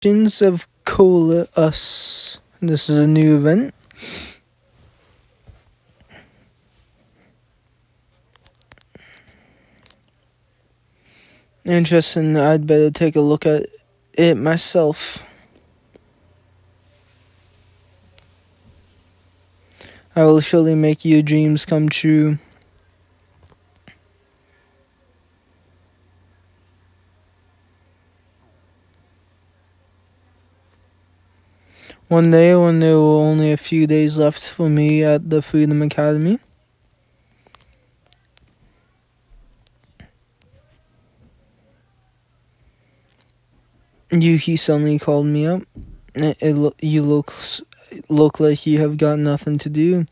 Questions of Coleus. This is a new event. Interesting, I'd better take a look at it myself. I will surely make your dreams come true. One day, when there were only a few days left for me at the Freedom Academy, Yuki suddenly called me up. You look like you have got nothing to do.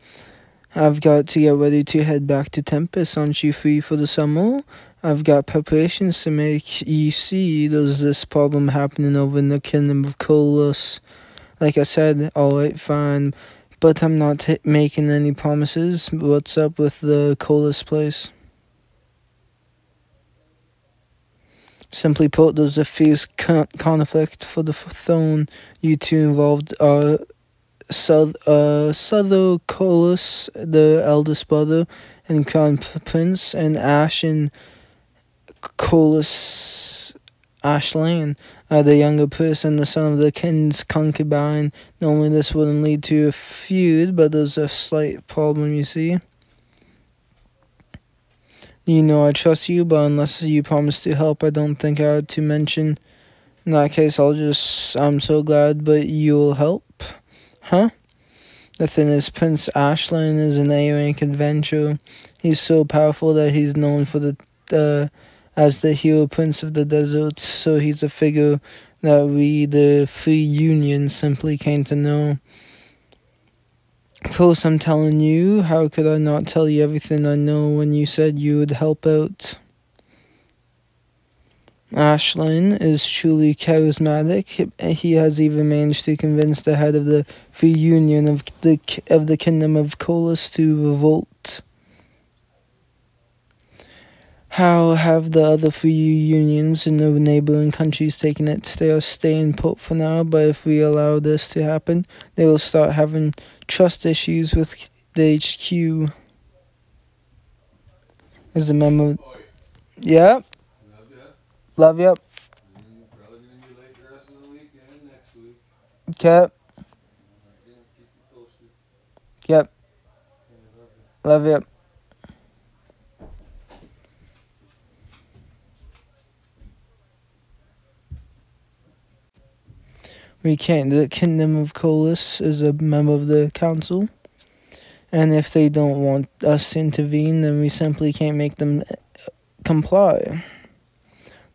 I've got to get ready to head back to Tempest. Aren't you free for the summer? I've got preparations to make. You see, there's this problem happening over in the kingdom of Coleus. Like I said, alright, fine. But I'm not making any promises. What's up with the Coleus place? Simply put, there's a fierce conflict for the throne. You two involved are Souther Coleus, the eldest brother and crown prince, and Ashen Coleus Ashland, the younger person, the son of the king's concubine. Normally this wouldn't lead to a feud, but there's a slight problem, you see. You know I trust you, but unless you promise to help, I don't think I ought to mention. In that case, I'm so glad, but you'll help? Huh? The thing is, Prince Ashland is an A-rank adventurer. He's so powerful that he's known for as the hero prince of the deserts, so he's a figure that we, the Free Union, simply can't know. Of course, I'm telling you. How could I not tell you everything I know when you said you would help out? Ashland is truly charismatic. He has even managed to convince the head of the Free Union of the Kingdom of Coleus to revolt. How have the other Free Unions in the neighboring countries taken it? They are staying put for now, but if we allow this to happen, they will start having trust issues with the HQ. As a member... Yeah? Love ya. Probably gonna be late the rest of the week and next week. Okay. Keep you posted. Yep. Love ya. We can't. The Kingdom of Coleus is a member of the council, and if they don't want us to intervene, then we simply can't make them comply.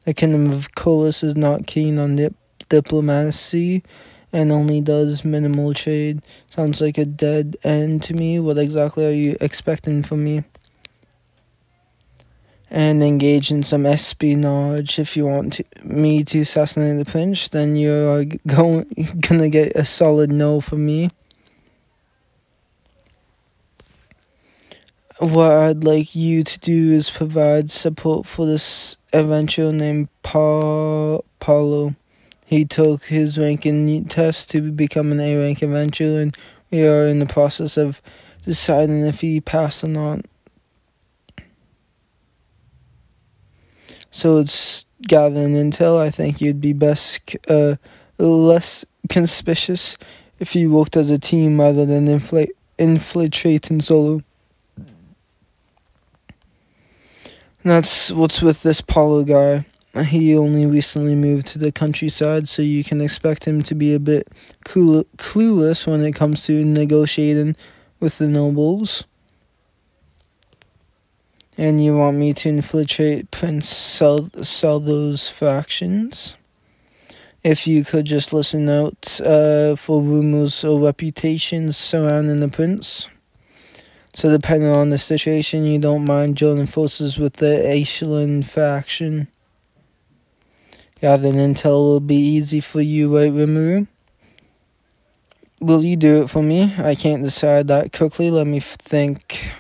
The Kingdom of Coleus is not keen on diplomacy and only does minimal trade. Sounds like a dead end to me. What exactly are you expecting from me? And engage in some espionage. If you want me to assassinate the prince, then you're gonna get a solid no from me. What I'd like you to do is provide support for this adventurer named Paulo. He took his ranking test to become an A-rank adventurer, and we are in the process of deciding if he passed or not. So it's gathering intel. I think you'd be less conspicuous if you worked as a team rather than infiltrating solo. And that's what's with this Paulo guy. He only recently moved to the countryside, so you can expect him to be a bit clueless when it comes to negotiating with the nobles. And you want me to infiltrate Prince Souther's factions? If you could just listen out for rumors or reputations surrounding the prince. So depending on the situation, you don't mind joining forces with the Ashland faction. Gathering intel will be easy for you, right, Rimuru? Will you do it for me? I can't decide that quickly. Let me think.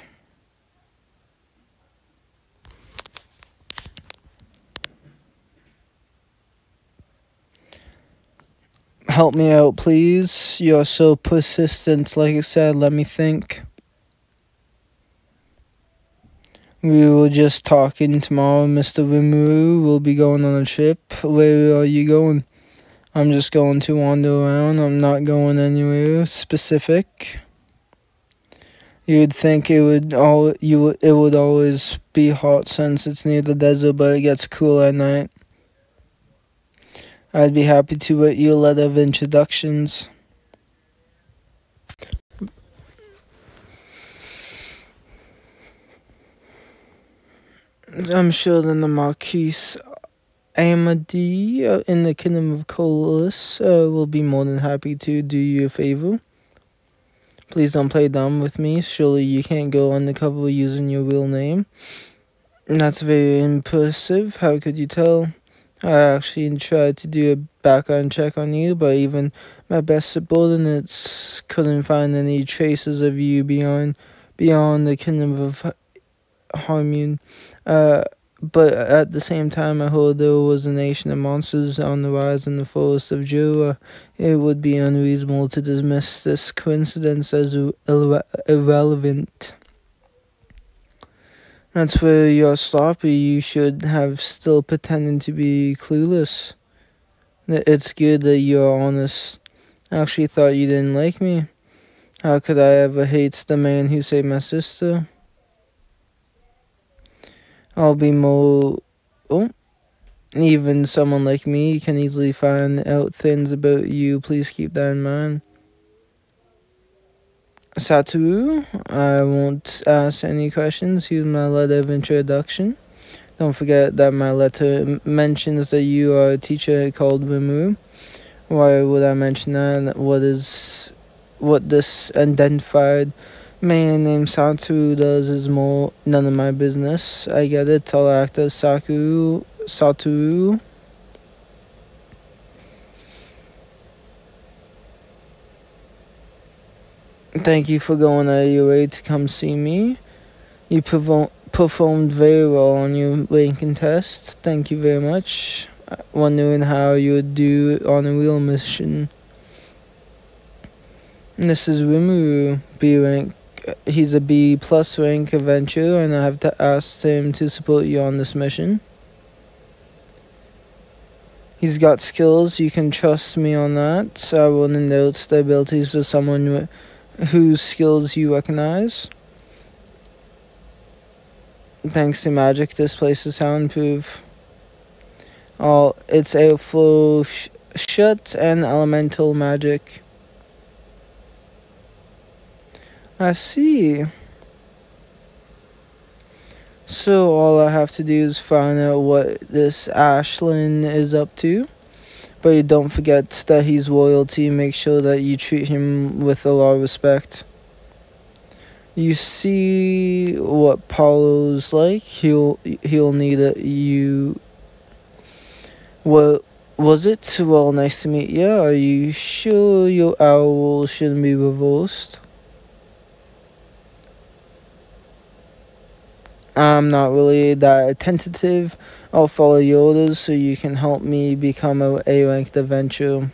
Help me out, please. You're so persistent. Like I said, let me think. We were just talking tomorrow, Mr. Rimuru. We'll be going on a trip. Where are you going? I'm just going to wander around. I'm not going anywhere specific. You'd think it would always be hot since it's near the desert, but it gets cool at night. I'd be happy to write you a letter of introductions. I'm sure that the Marquise Amadi in the Kingdom of Coleus will be more than happy to do you a favor. Please don't play dumb with me. Surely you can't go undercover using your real name. That's very impressive. How could you tell? I actually tried to do a background check on you, but even my best subordinates couldn't find any traces of you beyond the Kingdom of Harmon. But at the same time, I heard there was a nation of monsters on the rise in the forest of Jura. It would be unreasonable to dismiss this coincidence as irrelevant. That's where you're sloppy. You should have still pretending to be clueless. It's good that you're honest. I actually thought you didn't like me. How could I ever hate the man who saved my sister? I'll be more... Oh, even someone like me can easily find out things about you. Please keep that in mind. Satoru, I won't ask any questions. Here's my letter of introduction. Don't forget that my letter mentions that you are a teacher called Rimu. Why would I mention that? What this identified man named Satoru does is more none of my business. I get it. I'll act as Satoru. Thank you for going out of your way to come see me. You performed very well on your ranking test. Thank you very much. Wondering how you would do on a real mission. This is Rimuru, B rank. He's a B plus rank adventurer, and I have to ask him to support you on this mission. He's got skills. You can trust me on that. I will note the abilities of someone whose skills you recognize. Thanks to magic, this place is soundproof. It's airflow shut and elemental magic. I see. So all I have to do is find out what this Ashlyn is up to. But you don't forget that he's royalty. Make sure that you treat him with a lot of respect. You see what Paulo's like. He'll need you. What was it? Well, nice to meet you. Are you sure your owl shouldn't be reversed? I'm not really that attentive. I'll follow your orders so you can help me become a A-ranked adventurer.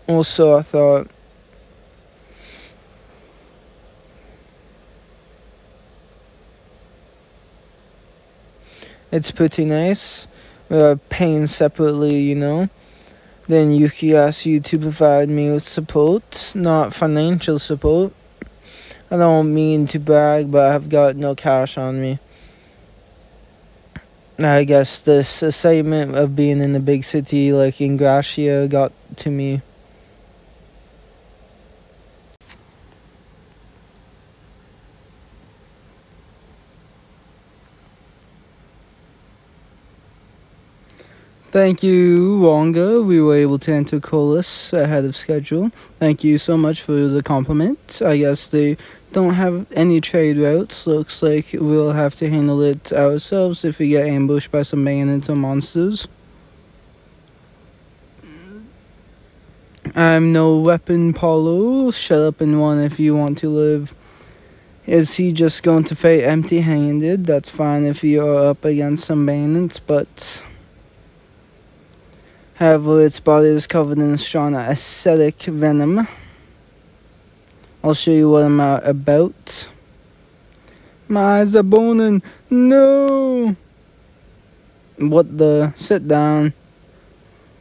Also, I thought it's pretty nice. We are paying separately, you know. Then Yuki asks you to provide me with support, not financial support. I don't mean to brag, but I've got no cash on me. I guess this excitement of being in a big city like Ingratiatia got to me. Thank you, Wonga. We were able to enter Coleus ahead of schedule. Thank you so much for the compliment. I guess they don't have any trade routes. Looks like we'll have to handle it ourselves if we get ambushed by some bandits or monsters. I'm no weapon, Paulo. Shut up and run if you want to live. Is he just going to fight empty-handed? That's fine if you're up against some bandits, but however, its body is covered in strong acidic venom. I'll show you what I'm about. My eyes are burning. No! What the? Sit down.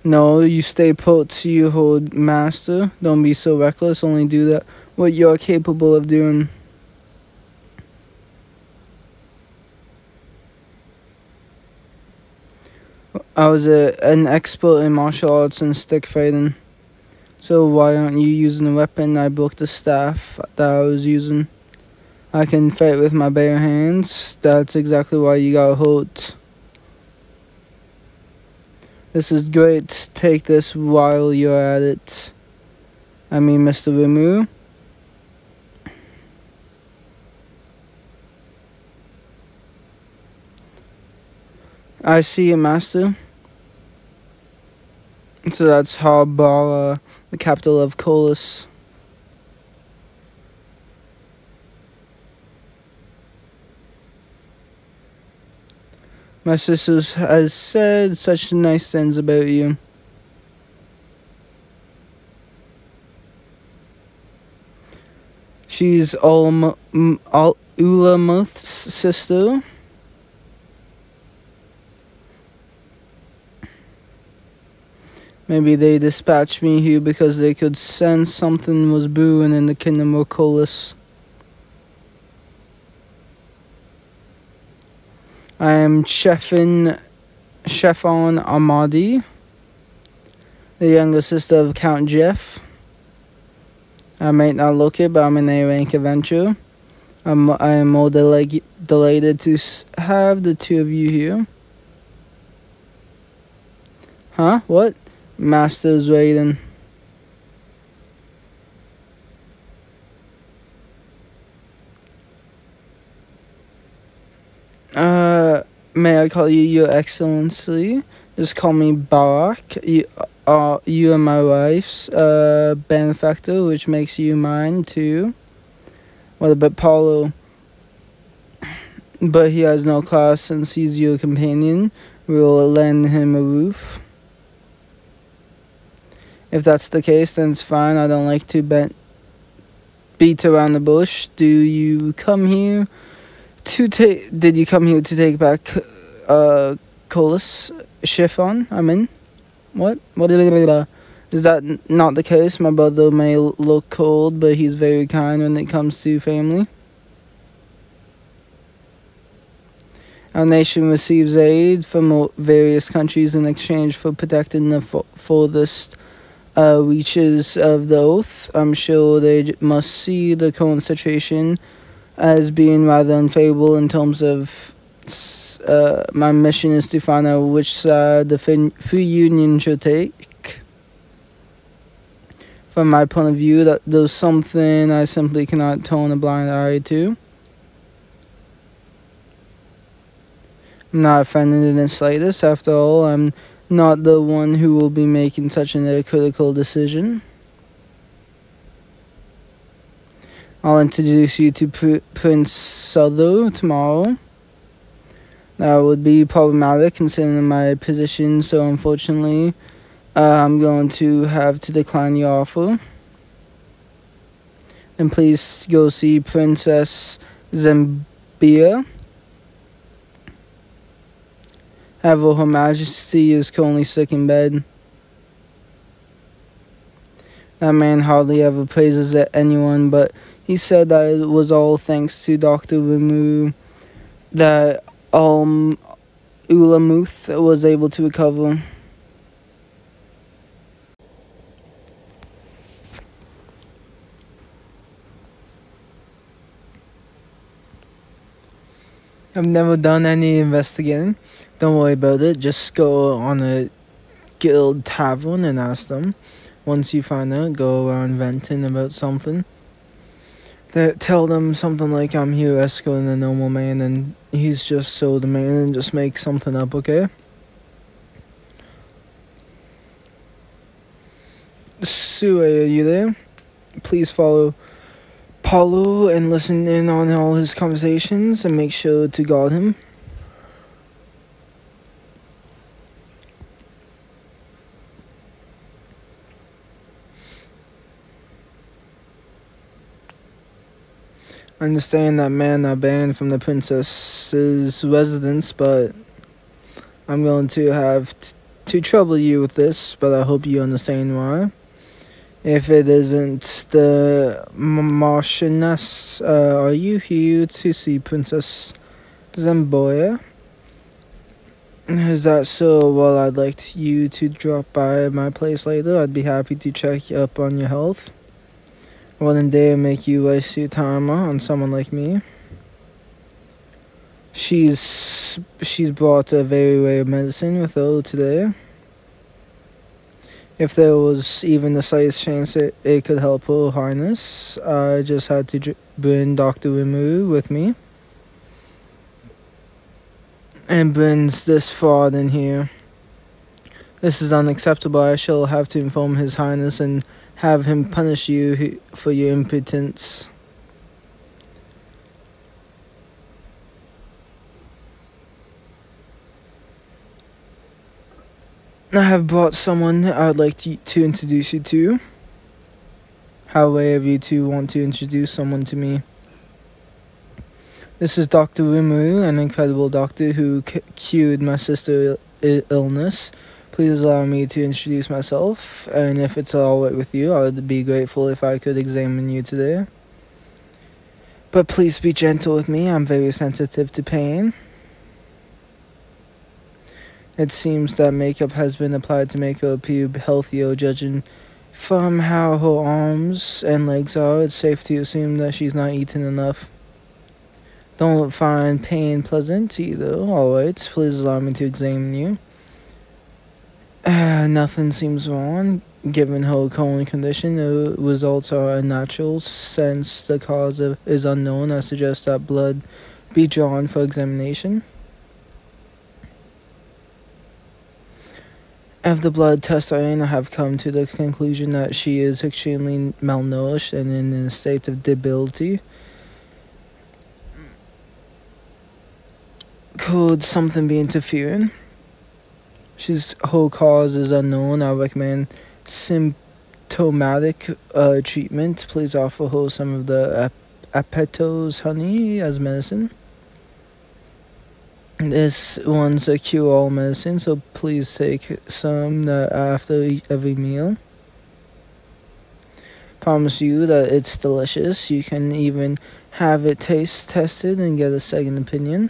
No, you stay put, you hold master. Don't be so reckless. Only do that what you're capable of doing. I was an expert in martial arts and stick fighting. So why aren't you using a weapon? I broke the staff that I was using. I can fight with my bare hands. That's exactly why you got hurt. This is great. Take this while you're at it. I mean, Mr. Rimu. I see you, Master. So that's Harbara, the capital of Coleus. My sister has said such nice things about you. She's Ulamuth's sister. Maybe they dispatched me here because they could sense something was brewing in the kingdom of Coleus. I am Shefan Amadi, the younger sister of Count Jeff. I might not look it, but I'm an A-rank adventurer. I am more delighted to have the two of you here. Huh? What? Master's waiting. May I call you Your Excellency? Just call me Barak. You are my wife's benefactor, which makes you mine too. What about Paulo? But he has no class since he's your companion. We'll lend him a roof. If that's the case, then it's fine. I don't like to beat around the bush. Did you come here to take back Coleus? Chiffon? What? Is that not the case? My brother may look cold, but he's very kind when it comes to family. Our nation receives aid from various countries in exchange for protecting the furthest reaches of the oath. I'm sure they must see the current situation as being rather unfavorable in terms of my mission is to find out which side the free union should take. From my point of view, that there's something I simply cannot turn a blind eye to. I'm not offended in the slightest. After all, I'm not the one who will be making such a critical decision. I'll introduce you to Prince Souther tomorrow. That would be problematic considering my position, so unfortunately, I'm going to have to decline your offer. And please go see Princess Zambia. However, Her Majesty is currently sick in bed. That man hardly ever praises anyone, but he said that it was all thanks to Dr. Rimu that Ulamuth was able to recover. I've never done any investigating. Don't worry about it. Just go on a guild tavern and ask them. Once you find out, go around venting about something. Tell them something like I'm here escorting a normal man and he's just sold a man, and just make something up, okay? Sue, are you there? Please follow Paulo and listen in on all his conversations and make sure to guard him. I understand that men are banned from the princess's residence, but I'm going to have to trouble you with this, but I hope you understand why. If it isn't the Marchioness, are you here to see Princess Zamboya? Is that so? Well, I'd like you to drop by my place later. I'd be happy to check up on your health. I wouldn't dare make you waste your time on someone like me. She's brought a very rare medicine with her today. If there was even the slightest chance it could help Her Highness, I just had to bring Dr. Rimu with me. And brings this fraud in here. This is unacceptable. I shall have to inform His Highness and have him punish you for your impotence. I have brought someone I'd like to introduce you to. How way of you two want to introduce someone to me? This is Dr. Rimu, an incredible doctor who cured my sister's illness. Please allow me to introduce myself, and if it's alright with you, I would be grateful if I could examine you today. But please be gentle with me, I'm very sensitive to pain. It seems that makeup has been applied to make her appear healthier, judging from how her arms and legs are. It's safe to assume that she's not eaten enough. Don't find pain pleasant either. Alright, please allow me to examine you. Nothing seems wrong. Given her current condition, the results are unnatural. Since the cause is unknown, I suggest that blood be drawn for examination. After the blood test I have come to the conclusion that she is extremely malnourished and in a state of debility. Could something be interfering? Her cause is unknown. I recommend symptomatic treatment. Please offer her some of the Apetos honey as medicine. This one's a cure-all medicine, so please take some after every meal. Promise you that it's delicious. You can even have it taste tested and get a second opinion.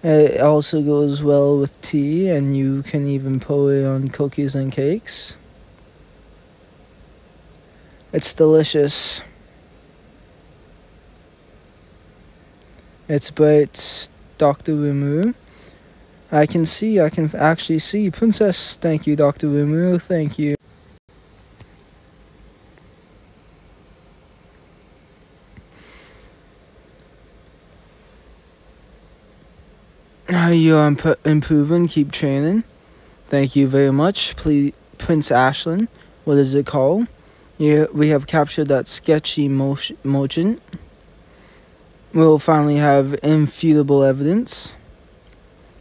It also goes well with tea, and you can even pour it on cookies and cakes. It's delicious. It's bright, Dr. Rimu. I can actually see. Princess, thank you, Dr. Rimu, thank you. You're improving, keep training. Thank you very much. Please, Prince Ashlyn, what is it called? Yeah, we have captured that sketchy merchant. We'll finally have infutable evidence.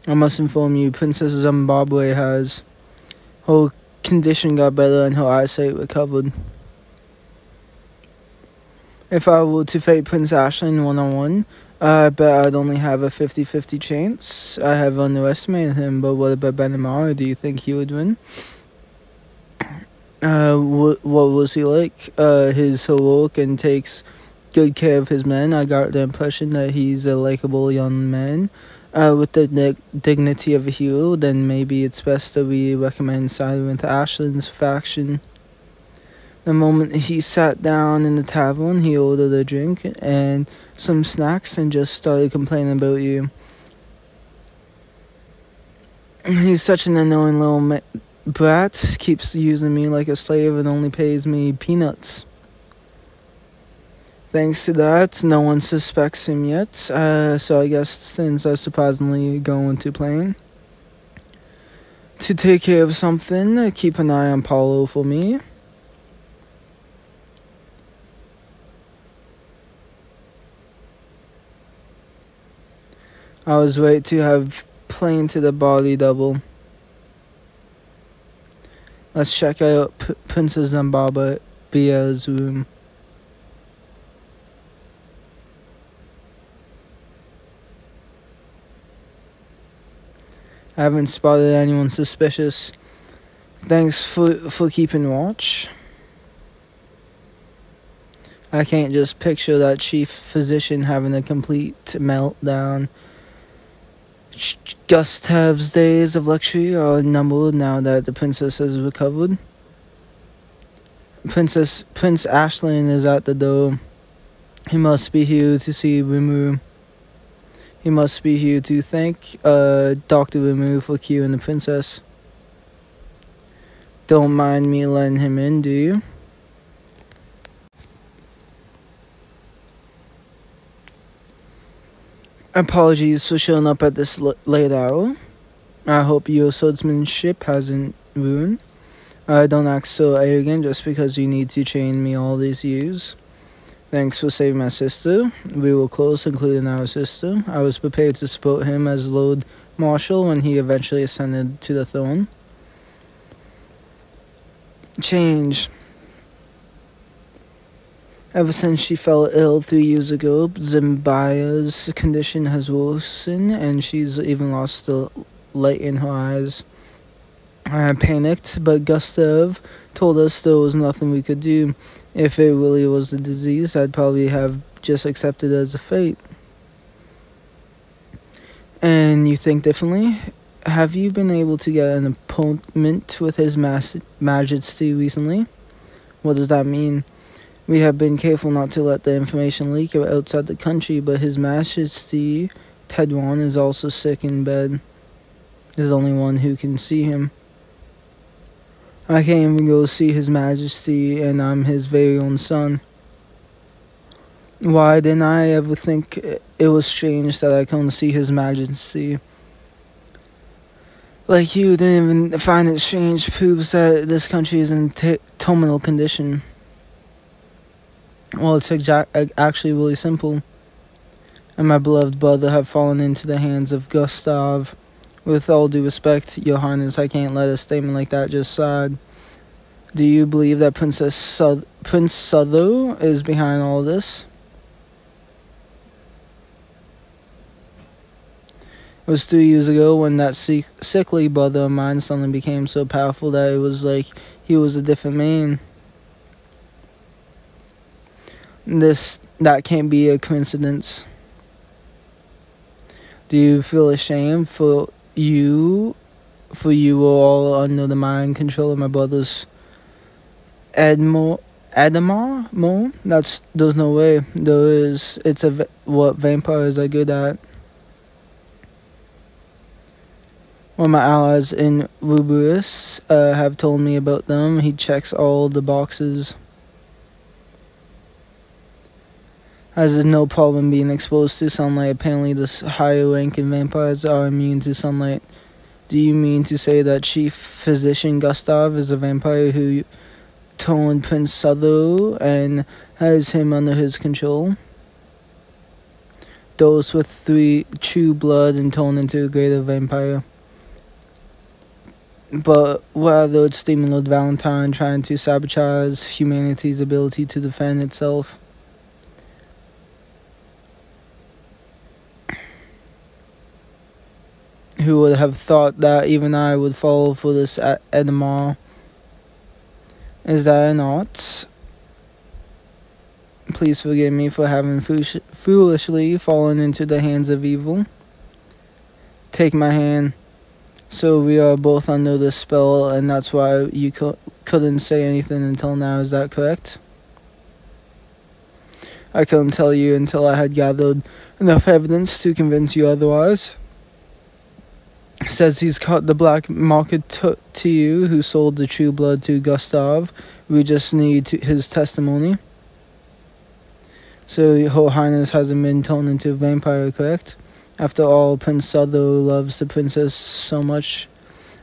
I must inform you, Princess Zimbabwe has... Her condition got better and her eyesight recovered. If I were to fight Prince Ashlyn one-on-one, I bet I'd only have a 50-50 chance. I have underestimated him, but what about Benamara? Do you think he would win? What was he like? He's heroic and takes good care of his men. I got the impression that he's a likable young man with the dignity of a hero. Then maybe it's best that we recommend siding with Ashlyn's faction. The moment he sat down in the tavern, he ordered a drink and some snacks and just started complaining about you. He's such an annoying little brat, keeps using me like a slave and only pays me peanuts. Thanks to that, no one suspects him yet, so I guess since I surprisingly go into plane to take care of something, keep an eye on Paulo for me. I was right to have planted a body double. Let's check out Princess Zambaba Bia's room. I haven't spotted anyone suspicious. Thanks for keeping watch. I can't just picture that chief physician having a complete meltdown. Gustav's days of luxury are numbered now that the princess has recovered. Prince Ashlyn is at the door. He must be here to see Rimu. He must be here to thank Dr. Rimu for curing the princess. Don't mind me letting him in, do you? Apologies for showing up at this late hour. I hope your swordsmanship hasn't ruined. Don't act so arrogant just because you need to train me all these years. Thanks for saving my sister. We were close, including our sister. I was prepared to support him as Lord Marshal when he eventually ascended to the throne. Change. Ever since she fell ill 3 years ago, Zimbaya's condition has worsened and she's even lost the light in her eyes. I panicked, but Gustav told us there was nothing we could do. If it really was the disease, I'd probably have just accepted it as a fate. And you think differently? Have you been able to get an appointment with His Majesty recently? What does that mean? We have been careful not to let the information leak outside the country, but His Majesty Tedwan is also sick in bed. There's only one who can see him. I can't even go see His Majesty, and I'm his very own son. Why didn't I ever think it was strange that I couldn't see His Majesty? Like you didn't even find it strange proves that this country is in terminal condition. Well, it's actually really simple. And my beloved brother have fallen into the hands of Gustav. With all due respect, Your Highness, I can't let a statement like that just slide. Do you believe that Prince Sutho is behind all this? It was 3 years ago when that sickly brother of mine suddenly became so powerful that it was like he was a different man. That can't be a coincidence. Do you feel ashamed for you were all under the mind control of my brother's Adamar? There's no way. There is. It's what vampires are good at. When my allies in Ruburus have told me about them, he checks all the boxes. Has no problem being exposed to sunlight. Apparently, the higher ranking vampires are immune to sunlight. Do you mean to say that Chief Physician Gustav is a vampire who turned Prince Sutho and has him under his control? Dosed with 3 true blood and turned into a greater vampire. But rather it's Demon Lord Valentine trying to sabotage humanity's ability to defend itself. Who would have thought that even I would fall for this Edamar? Is that an art? Please forgive me for having foolishly fallen into the hands of evil. Take my hand. So we are both under this spell, and that's why you couldn't say anything until now, is that correct? I couldn't tell you until I had gathered enough evidence to convince you otherwise. Says he's cut the black market to you, who sold the true blood to Gustav. We just need his testimony. So Her Highness hasn't been turned into a vampire, correct? After all, Prince Sutho loves the princess so much.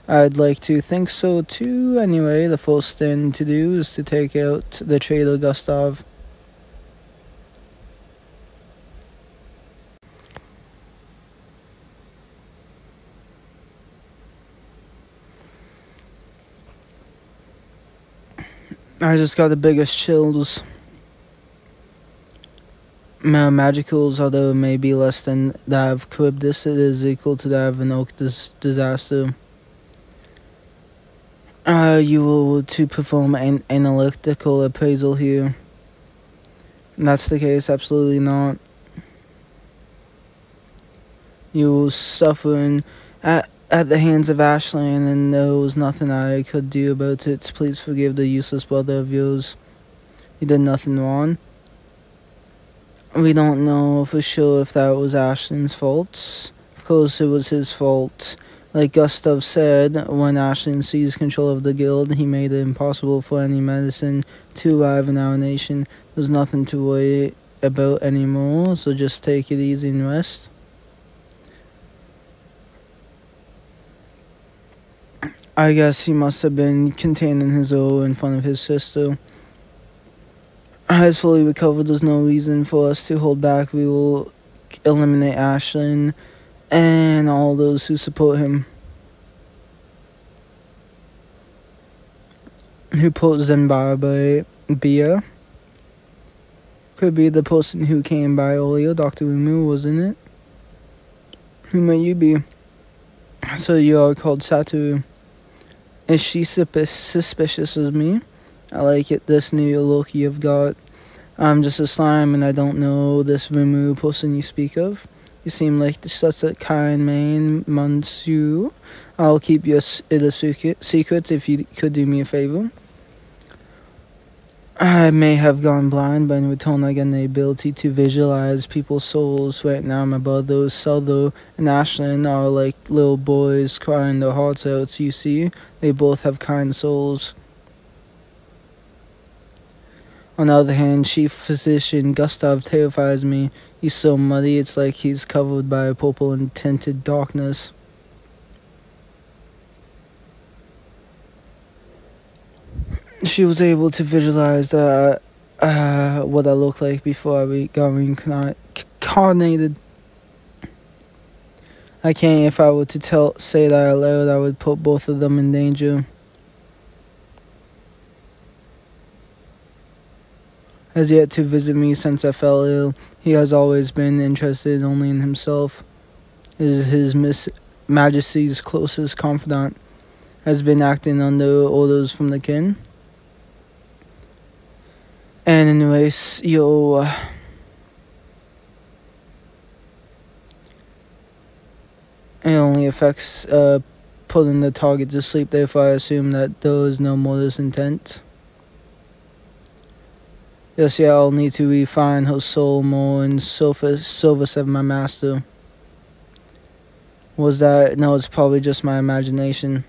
I'd like to think so too. Anyway, the first thing to do is to take out the traitor Gustav. I just got the biggest chills. Magicals, although it may be less than that of Charybdis, it is equal to that of an oak disaster. You will to perform an analytical appraisal here. That's the case, absolutely not. You will suffer at the hands of Ashland, and there was nothing I could do about it. Please forgive the useless brother of yours. He did nothing wrong. We don't know for sure if that was Ashland's fault. Of course, it was his fault. Like Gustav said, when Ashland seized control of the guild, he made it impossible for any medicine to arrive in our nation. There's nothing to worry about anymore, so just take it easy and rest. I guess he must have been containing his own in front of his sister. Has fully recovered. There's no reason for us to hold back. We will eliminate Ashland and all those who support him. Who put them by Bia? Could be the person who came by earlier, Dr. Umu, wasn't it? Who might you be? So you are called Satu. Is she suspicious of me? I like it, this new look you've got. I'm just a slime and I don't know this Rumu person you speak of. You seem like such a kind man, Monsieur. I'll keep it a secret if you could do me a favor. I may have gone blind, but in return I get the ability to visualize people's souls. Right now my brothers, Sotho and Ashland, are like little boys crying their hearts out. You see, they both have kind souls. On the other hand, chief physician Gustav terrifies me. He's so muddy, it's like he's covered by a purple and tinted darkness. She was able to visualize what I looked like before I got reincarnated. I can't. If I were to say that out loud, I would put both of them in danger. Has yet to visit me since I fell ill. He has always been interested only in himself. Is his Majesty's closest confidant. Has been acting under orders from the king. And anyways, it only affects putting the target to sleep. Therefore, I assume that there is no malicious intent. Yes, yeah, I'll need to refine her soul more in service of my master. Was that? No, it's probably just my imagination.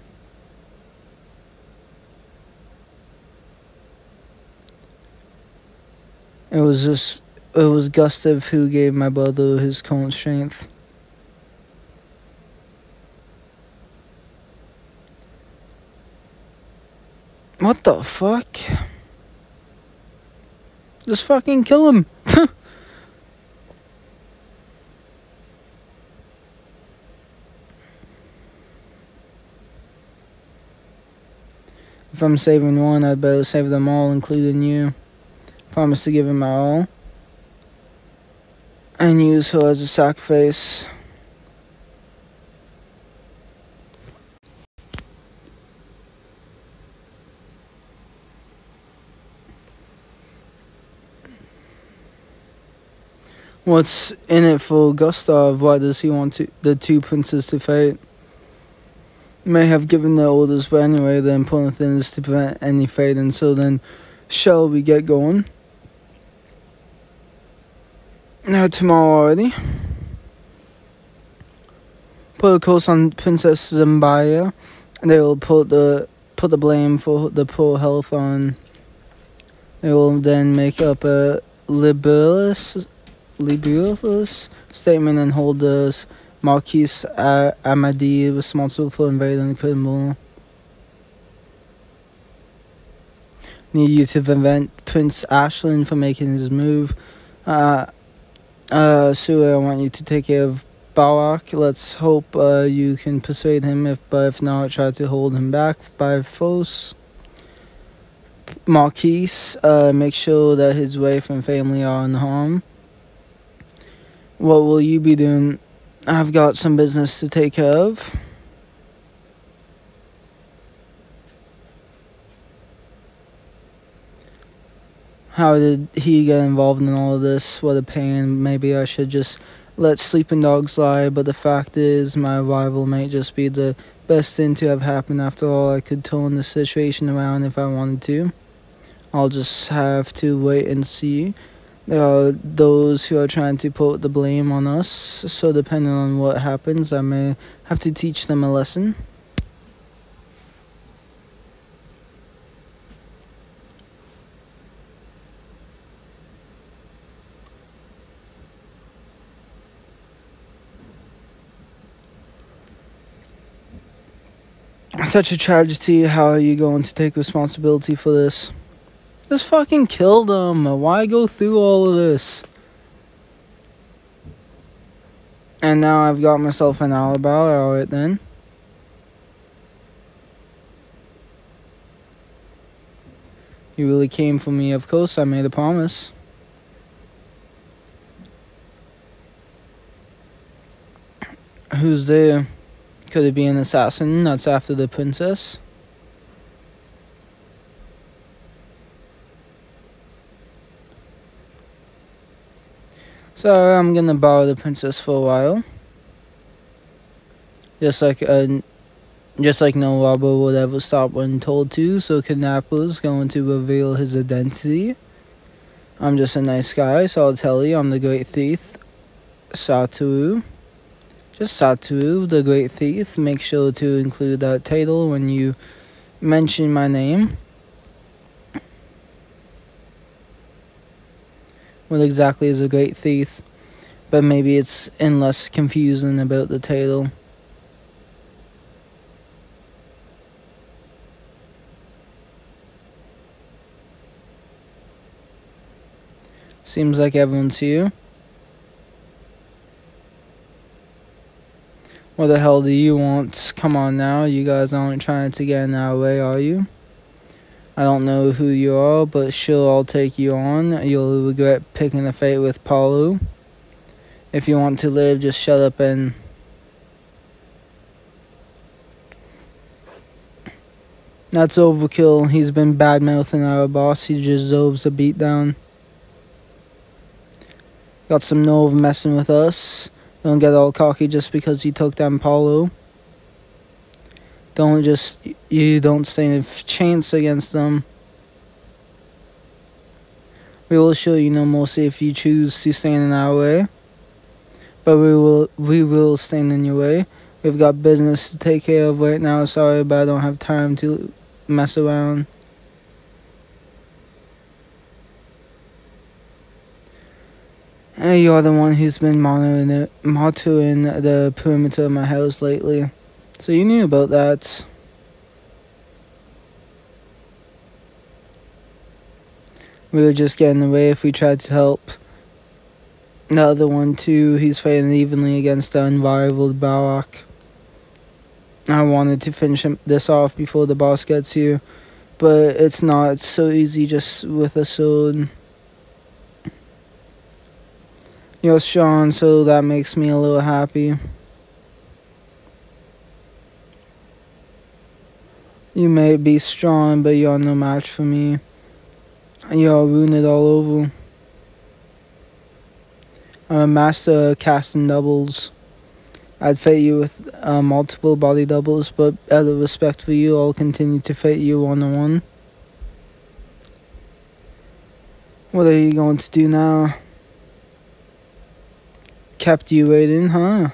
It was Gustav who gave my brother his current strength. What the fuck? Just fucking kill him. If I'm saving one, I'd better save them all, including you. Promise to give him my all. And use her as a sacrifice. What's in it for Gustav? Why does he want the two princes to fight? May have given their orders, but anyway, the important thing is to prevent any fighting. So then, shall we get going? Now tomorrow already. Put a curse on Princess Zambaya, and they will put the blame for the poor health on. They will then make up a libellus statement and hold the Marquis Amadi responsible for invading the criminal. Need you to prevent Prince Ashland from making his move. Sue, I want you to take care of Barak. Let's hope you can persuade him. But if not, try to hold him back by force. Marquise, make sure that his wife and family are unharmed. What will you be doing? I've got some business to take care of. How did he get involved in all of this? What a pain. Maybe I should just let sleeping dogs lie, but the fact is, my arrival might just be the best thing to have happened. After all, I could turn the situation around if I wanted to. I'll just have to wait and see. There are those who are trying to put the blame on us, so depending on what happens, I may have to teach them a lesson. Such a tragedy. How are you going to take responsibility for this? Just fucking kill them. Why go through all of this? And now I've got myself an alibi. Alright then. You really came for me. Of course, I made a promise. Who's there? Could it be an assassin that's after the princess? So I'm gonna borrow the princess for a while. Just like no robber would ever stop when told to, so kidnapper's going to reveal his identity. I'm just a nice guy, so I'll tell you I'm the great thief, Satoru. Just Satoru, the great thief. Make sure to include that title when you mention my name. What exactly is a great thief? But maybe it's in less confusing about the title. Seems like everyone's here. What the hell do you want? Come on now, you guys aren't trying to get in our way, are you? I don't know who you are, but sure, I'll take you on. You'll regret picking a fight with Paulo. If you want to live, just shut up and... That's overkill. He's been bad-mouthing our boss. He deserves a beatdown. Got some nerve messing with us. Don't get all cocky just because you took down Paulo. You don't stand a chance against them. We will show you no mercy if you choose to stand in our way. But we will stand in your way. We've got business to take care of right now. Sorry, but I don't have time to mess around. You're the one who's been monitoring the perimeter of my house lately. So you knew about that. We were just getting away if we tried to help. The other one too, he's fighting evenly against the unrivaled Barak. I wanted to finish this off before the boss gets here, but it's not so easy just with a sword. You're strong, so that makes me a little happy. You may be strong, but you're no match for me. You're wounded all over. I'm a master at casting doubles. I'd fight you with multiple body doubles, but out of respect for you, I'll continue to fight you one-on-one. What are you going to do now? Kept you waiting, huh?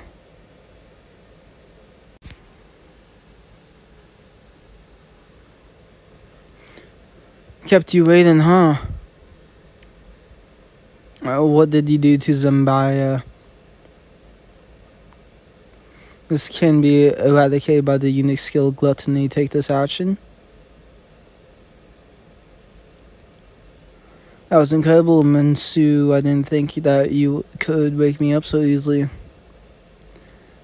Kept you waiting, huh? What did you do to Zambaya? This can be eradicated by the unique skill Gluttony. Take this action. That was incredible, Mansu. I didn't think that you could wake me up so easily.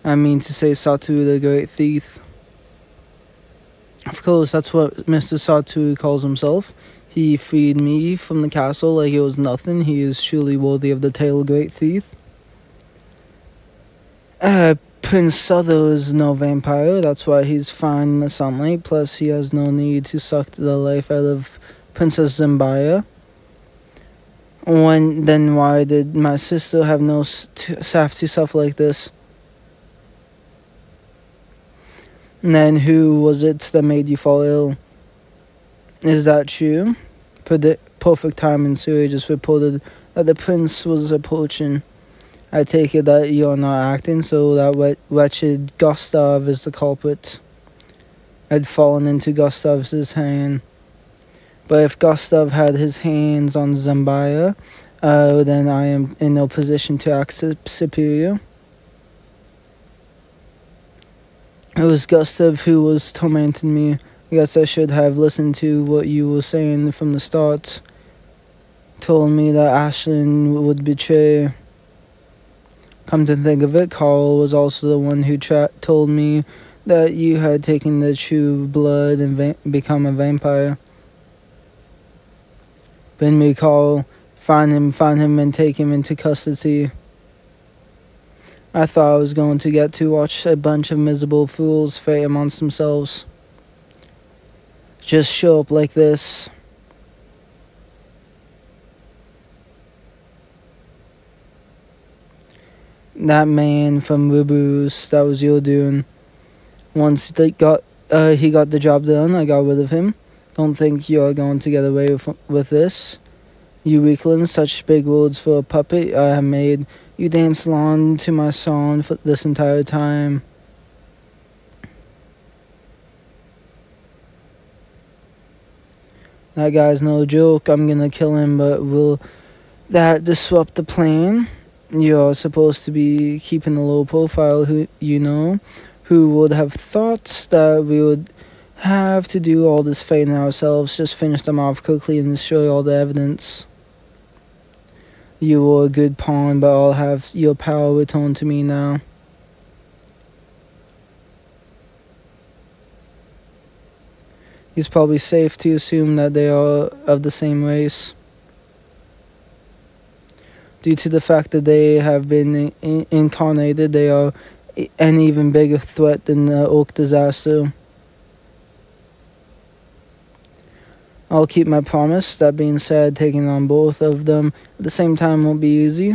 I mean to say Satu the Great Thief. Of course, that's what Mr. Satu calls himself. He freed me from the castle like it was nothing. He is truly worthy of the title Great Thief. Prince Sotho is no vampire, that's why he's fine in the sunlight, plus he has no need to suck the life out of Princess Zimbaya. Then why did my sister have have to suffer like this? And then who was it that made you fall ill? Is that true? Perfect timing, Suri just reported that the prince was approaching. I take it that you're not acting, so that wretched Gustav is the culprit. I'd fallen into Gustav's hand. But if Gustav had his hands on Zambaya, then I am in no position to act superior. It was Gustav who was tormenting me. I guess I should have listened to what you were saying from the start. Told me that Ashlyn would betray. Come to think of it, Carl was also the one who told me that you had taken the true blood and become a vampire. Bring me Carl, find him and take him into custody. I thought I was going to get to watch a bunch of miserable fools fight amongst themselves. Just show up like this. That man from Rubus, that was your doing. Once he got the job done, I got rid of him. Don't think you're going to get away with this. You weaklings, such big words for a puppet I have made. You dance along to my song for this entire time. That guy's no joke. I'm gonna kill him, but will that disrupt the plan? You're supposed to be keeping a low profile, who would have thought that we would have to do all this fighting ourselves, just finish them off quickly and destroy all the evidence. You were a good pawn, but I'll have your power returned to me now. It's probably safe to assume that they are of the same race. Due to the fact that they have been incarnated, they are an even bigger threat than the Oak disaster. I'll keep my promise. That being said, taking on both of them at the same time won't be easy.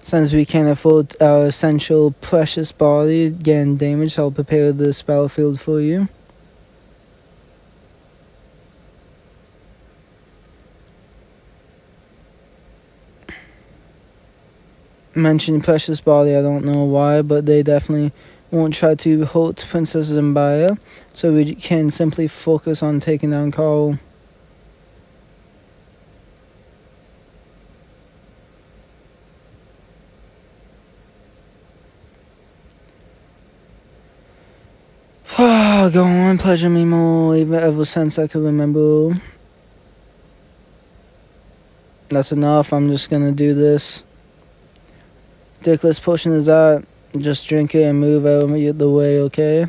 Since we can't afford our essential precious body getting damaged, I'll prepare this battlefield for you. Mention precious body, I don't know why, but they definitely won't try to hurt Princess Zimbaya, so we can simply focus on taking down Carl. Go on, pleasure me more, even ever since I could remember. That's enough, I'm just gonna do this. Ridiculous potion is that. Just drink it and move out of the way, okay?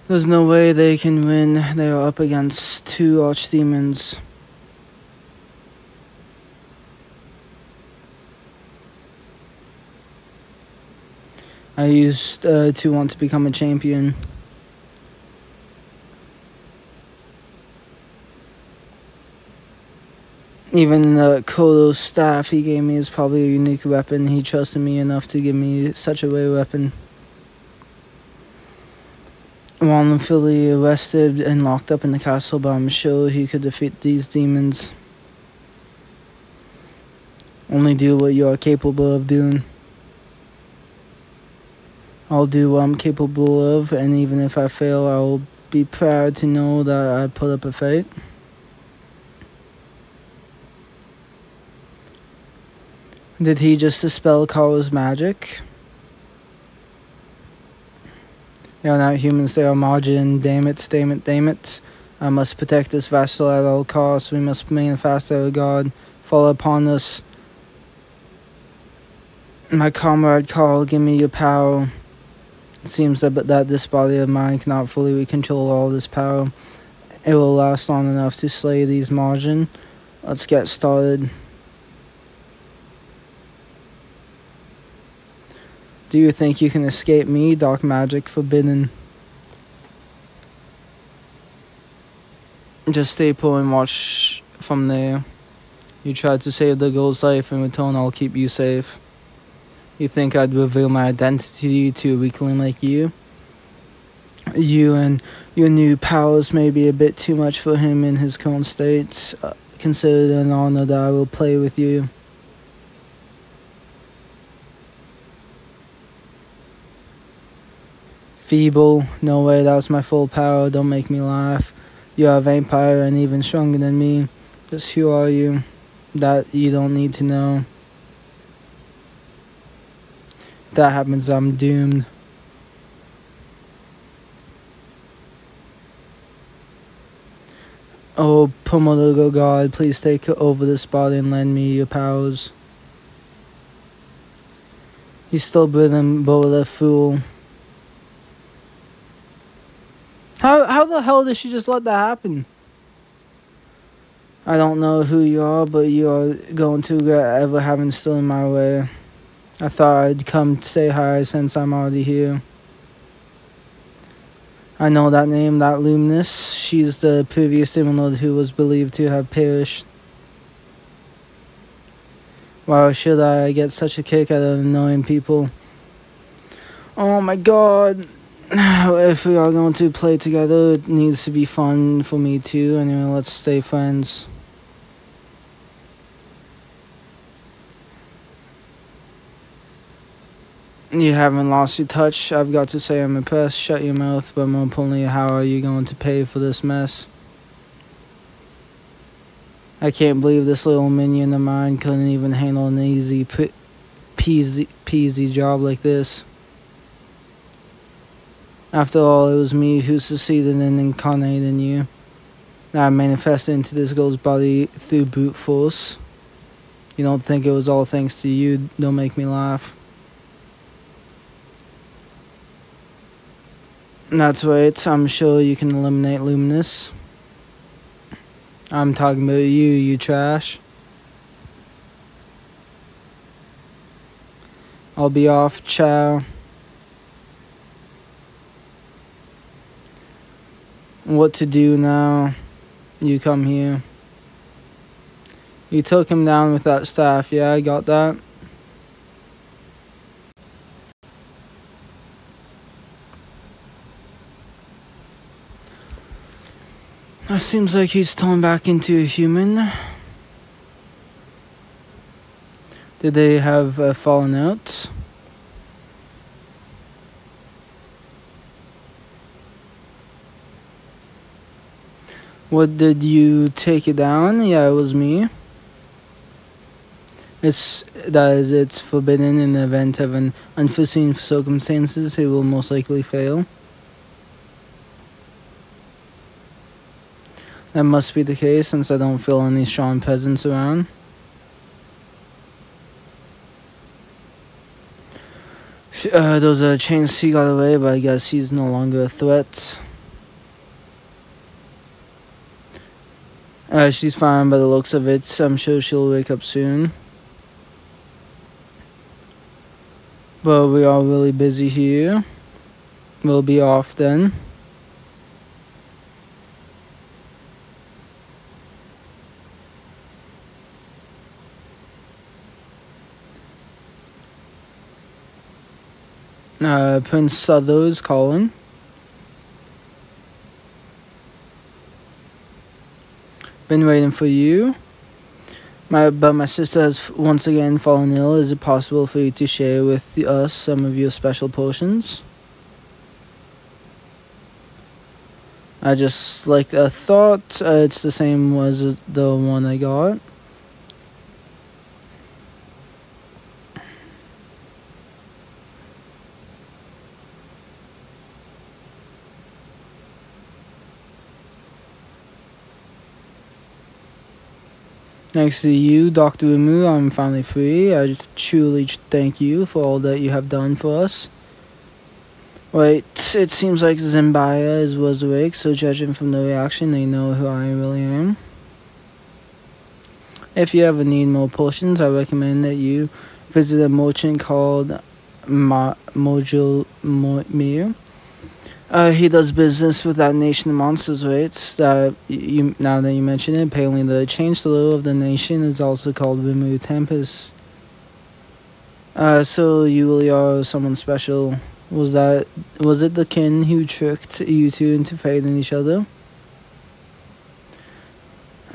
There's no way they can win. They are up against two archdemons. I used to want to become a champion. Even the Coleus staff he gave me is probably a unique weapon. He trusted me enough to give me such a rare weapon. Wrongfully arrested and locked up in the castle, but I'm sure he could defeat these demons. Only do what you are capable of doing. I'll do what I'm capable of, and even if I fail, I'll be proud to know that I put up a fight. Did he just dispel Carl's magic? They are not humans, they are margin. Damn it, damn it, damn it. I must protect this vessel at all costs. We must remain fast, O God. Fall upon us. My comrade Carl, give me your power. It seems that this body of mine cannot fully control all this power. It will last long enough to slay these margin. Let's get started. Do you think you can escape me? Dark magic forbidden. Just stay put and watch from there. You tried to save the girl's life. In return, I'll keep you safe. You think I'd reveal my identity to a weakling like you? You and your new powers may be a bit too much for him in his current state. Consider it an honor that I will play with you. Feeble? No way, that was my full power. Don't make me laugh. You are a vampire and even stronger than me. Just who are you? That you don't need to know. If that happens, I'm doomed. Oh, Pomologo God, please take over this body and lend me your powers. He's still breathing, but what a fool. How the hell did she just let that happen? I don't know who you are, but you are going to regret ever having stood in my way. I thought I'd come to say hi since I'm already here. I know that name, that Luminous. She's the previous Demon Lord who was believed to have perished. Why should I get such a kick out of annoying people? Oh my god. If we are going to play together, it needs to be fun for me too. Anyway, let's stay friends. You haven't lost your touch. I've got to say I'm impressed. Shut your mouth, but more importantly, how are you going to pay for this mess? I can't believe this little minion of mine couldn't even handle an easy peasy job like this. After all, it was me who succeeded in incarnating you. I manifested into this girl's body through brute force. You don't think it was all thanks to you? Don't make me laugh. That's right, I'm sure you can eliminate Luminous. I'm talking about you trash. I'll be off, ciao. What to do now? You come here. You took him down with that staff, yeah, I got that. It seems like he's turned back into a human. Did they have fallen out? What, did you take it down? Yeah, it was me. It's forbidden in the event of an unforeseen circumstances. It will most likely fail. That must be the case since I don't feel any strong presence around. Those chains he got away, but I guess he's no longer a threat. She's fine by the looks of it. I'm sure she'll wake up soon. But we are really busy here. We'll be off then. Prince Suther's calling. Been waiting for you. But my sister has once again fallen ill. Is it possible for you to share with us some of your special potions? I just like a thought. It's the same as the one I got. Thanks to you, Dr. Umu, I'm finally free. I truly thank you for all that you have done for us. Wait, it seems like Zimbaya was awake, so judging from the reaction, they know who I really am. If you ever need more potions, I recommend that you visit a merchant called Mojil Mir. He does business with that nation of monsters, right? That now that you mention it, apparently the chancellor of the nation is also called Rimu Tempest. So you really are someone special. Was it the kin who tricked you two into fighting each other?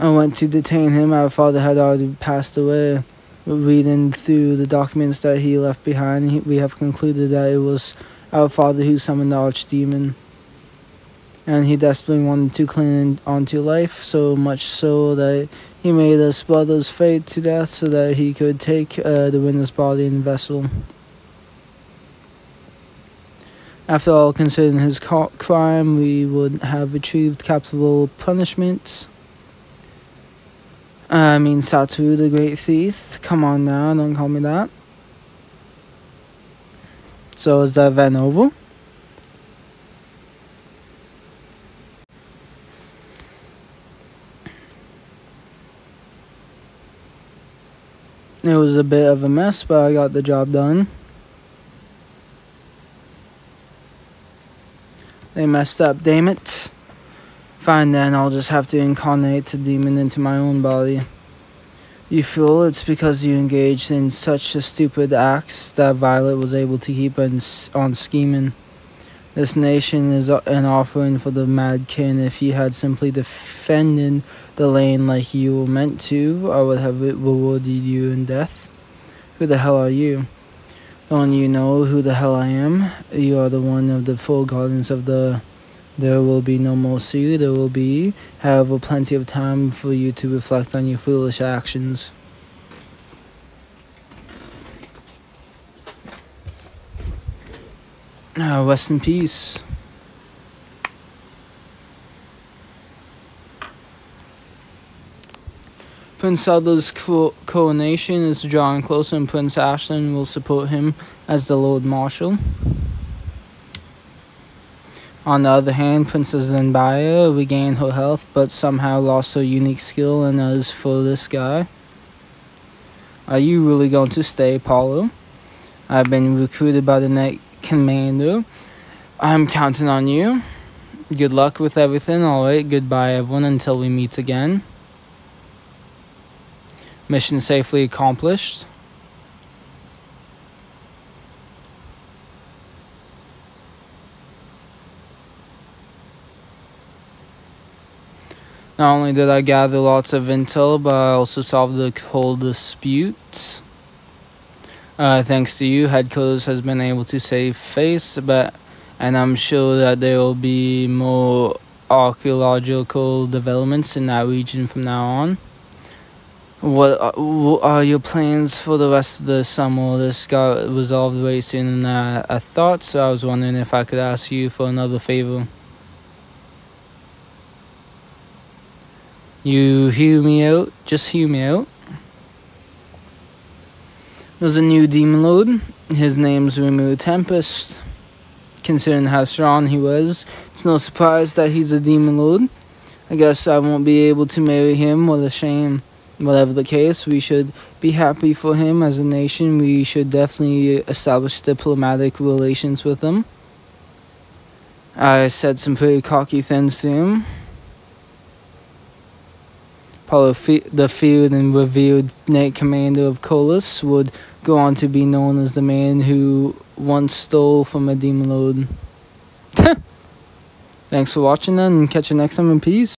I went to detain him. Our father had already passed away. Reading through the documents that he left behind, we have concluded that it was our father who summoned the archdemon. And he desperately wanted to cling on to life, so much so that he made us brothers fight to death so that he could take the winner's body in vessel. After all, considering his crime, we would have retrieved capital punishment. I mean, Satu, the great thief. Come on now, don't call me that. So is that event over? It was a bit of a mess, but I got the job done. They messed up, damn it. Fine then, I'll just have to incarnate the demon into my own body. You fool, it's because you engaged in such a stupid acts that Violet was able to keep on scheming. This nation is an offering for the mad kin. If you had simply defended the lane like you were meant to, I would have rewarded you in death. Who the hell are you? Don't you know who the hell I am? You are the one of the four guardians of the... There will be no more sea. There will be, however, plenty of time for you to reflect on your foolish actions. Rest in peace. Prince Zelda's coronation is drawing closer, and Prince Ashton will support him as the Lord Marshal. On the other hand, Princess Zenbaya regained her health, but somehow lost her unique skill. And as for this guy, are you really going to stay, Paulo? I've been recruited by the Net Commander. I'm counting on you. Good luck with everything. Alright, goodbye everyone until we meet again. Mission safely accomplished. Not only did I gather lots of intel, but I also solved the whole dispute. Thanks to you, Headquarters has been able to save face, and I'm sure that there will be more archaeological developments in that region from now on. What are your plans for the rest of the summer? This got resolved very sooner than I thought, so I was wondering if I could ask you for another favor. You hear me out? Just hear me out. There's a new demon lord. His name's Rimu Tempest. Considering how strong he was, it's no surprise that he's a demon lord. I guess I won't be able to marry him. What a shame. Whatever the case, we should be happy for him. As a nation, we should definitely establish diplomatic relations with him. I said some pretty cocky things to him. Paulo, the feared and revered Net Commander of Coleus, would go on to be known as the man who once stole from a demon lord. Thanks for watching then, and catch you next time in peace.